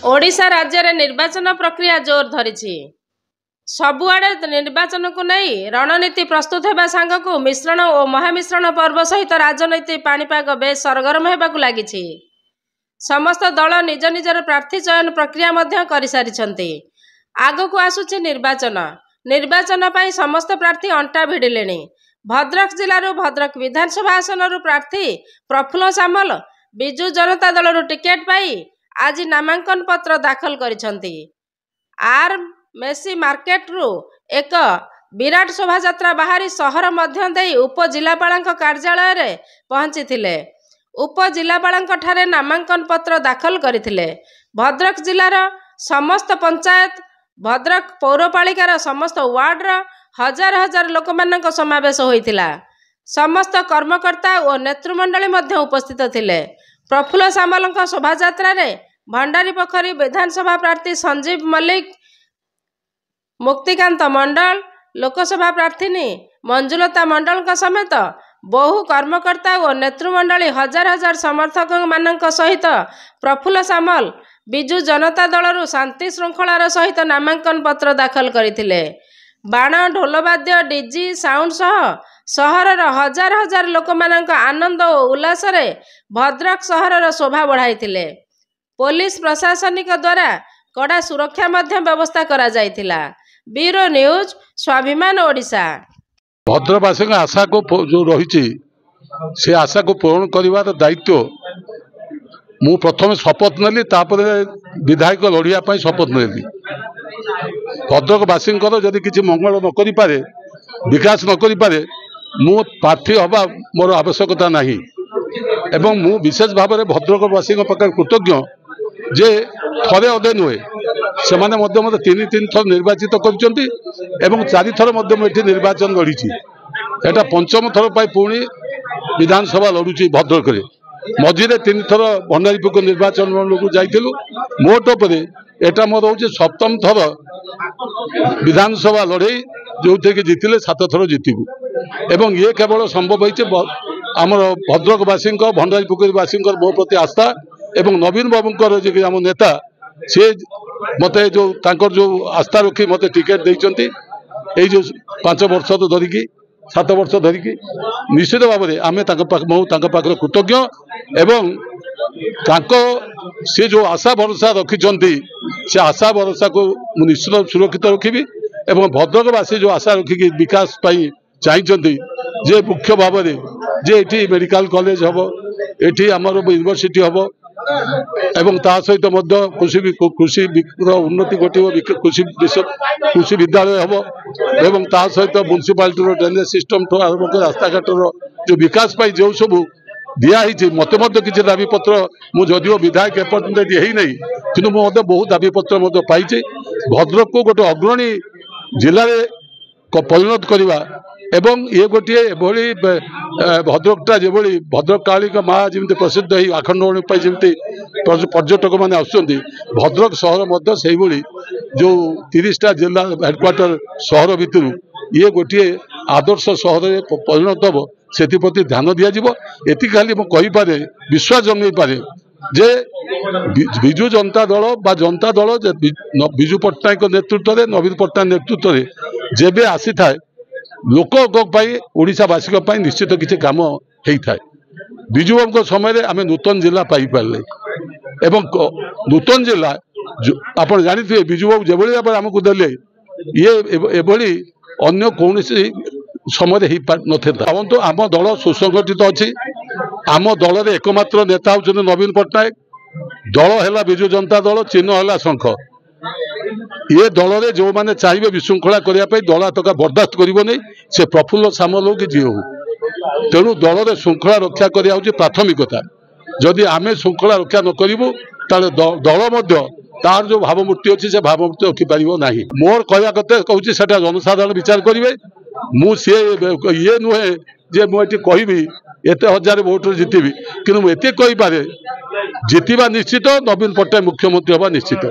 ओडिशा राज्य रे निर्वाचन प्रक्रिया जोर धरी सबुआड़े निर्वाचन को नहीं रणनीति प्रस्तुत होगा सांगकु मिश्रण और महामिश्रण पर्व सहित राजनैतिक पाणीपाग बेस सरगरम होगा लगी। समस्त दल निज निजर प्रार्थी चयन प्रक्रिया कर सारी आगक आसुची निर्वाचन निर्वाचन पर समस्त प्रार्थी अंटा भिड़िले। भद्रक जिलूर भद्रक विधानसभा आसन प्रार्थी प्रफुल्ल सामल विजु जनता दल टिकेट पाई आज नामांकन पत्र दाखल करिसेंती। आर मेसी मार्केट रु एक विराट शोभायात्रा बाहरी शहर मध्य देई उपजिलापाल कार्यालय रे पहुंची थिले। उपजिलापाल ठारे नामांकन पत्र दाखल करथिले। भद्रक जिलार समस्त पंचायत भद्रक पौरपालिकार समस्त वार्डर हजार हजार लोक मानक समावेश होइथिला। समस्त कर्मकर्ता और नेतृमंडली मध्य उपस्थित थिले। प्रफुल्ल सामल शोभायात्रा रे भंडारी पोखरी विधानसभा प्रार्थी संजीव मल्लिक मुक्तिकांत मंडल लोकसभा प्रार्थीनी मंजुलता मंडल समेत बहु कर्मकर्ता और नेतृमंडली हजार हजार समर्थक मानक सहित प्रफुल्ल सामल विजु जनता दलरू शांति श्रृंखलार सहित नामांकन पत्र दाखल करथिले। बाण ढोलवाद्य डीजी साउंड सह सहरर हजार हजार लोक मानक आनंद और उल्लास रे भद्रक सहरर शोभा बढ़ाइथिले। पुलिस प्रशासनिक द्वारा कड़ा सुरक्षा मध्य व्यवस्था करा जाइथिला। ब्यूरो न्यूज स्वाभिमान ओडिशा। भद्रवासी आशा को जो रही से आशा को पूर्ण कर दायित्व मु प्रथम शपथ नेली तापर विधायक लड़िया शपथ नेली। भद्रकवासी जदि किसी मंगल न करि पारे विकास न करि पारे मु प्रार्थी हवा मोर आवश्यकता नहीं। एवं मु विशेष भाव में भद्रकवासी पाखे कृतज्ञ जे थरे अदे नुहे से मत तीन थर निर्वाचित कर चारि थर निर्वाचन लड़ी एटा पंचम थर पर पुणी विधानसभा लड़ुची भद्रक मझे तीन थर भंडारीपुर निर्वाचन को जाइलु मोट पर एटा मोर हूँ सप्तम थर विधानसभा लड़े जो थे कि जीतिले 7 थर जीतबू। एवं ये केवल संभव होमर भद्रकवासी भंडारीपुरवासी मो प्रति आस्था एवं नवीन बाबूर जी आम नेता सी मत जो आस्था रखी मत टिकेट देते जो 5 वर्ष धरिकी 7 वर्ष धरिकी निश्चित भाव में आम पाखे कृतज्ञ एवं सी जो आशा भरोसा रखिंट से आशा भरोसा को निश्चित सुरक्षित रखी एवं भद्रकवासी जो आशा रखिकी विकास चाहिए जे मुख्य भाव में जे ये मेडिकल कॉलेज हम ये आमर यूनिवर्सिटी हम एवं ता सहित कृषि उन्नति घटे कृषि विद्यालय हम एवं ता सहित म्युनिसिपालिटी ड्रेनेज सिस्टम ठू आरंभ कर रास्ताघाटर जो विकास जो सब दिखाई मत किसी दाबी पत्र मुझे विधायक एपर्यंत ही नहीं कि मुझे बहुत दाबी पत्र पाई भद्रक को गोटे अग्रणी जिले में परिणत करवा एवं ये गोटे भद्रकटा जो भद्रक काली माँ जमी प्रसिद्ध ही आखंडवाणी जमी पर्यटक मैंने आसुँच भद्रक सहर से जो 30टा जिला हेडक्वार्टर सहर भितर ये गोटे आदर्श सहर परिणत हम से ध्यान दिज्व। ये खाली मुझे विश्वास जमी पारे जे विजु जनता दल बा जनता दल विजु पट्टनायक नेतृत्व में नवीन पट्टनायक नेतृत्व में जेबे आसी था लोक ओडिशावासी निश्चित किसी काम होता है। विजु बाबू समय आम नूतन जिला पाई पारे एवं नूतन जिला आप जानते विजु बाबू जो भाव आमको देले ये एभली अन्य कौन समय हो न आम दल सुसंगठित अच्छी आम दल में एकमात्र नेता होते नवीन पट्टनायक दल है विजु जनता दल चिन्ह है शंख ये दल में जो मैंने चाहिए विशृंखला करने दल तक बर्दास्त कर से प्रफुल्ल सामल हो कि जी हो तेणु दल में श्रृंखला रक्षा करने प्राथमिकता जदि आम श्रृंखला रक्षा न करूँ दल तार जो भावमूर्ति अच्छी से भावमूर्ति रखिपार ना मोर कहवा कथा कहूँ से जनसाधारण विचार करेंगे मुझे ये नुहे जे मुझे कहबी एत हजार भोट जितबी कि मुझे कहीपे जितवा निश्चित नवीन पट्टनायक मुख्यमंत्री हवा निश्चित।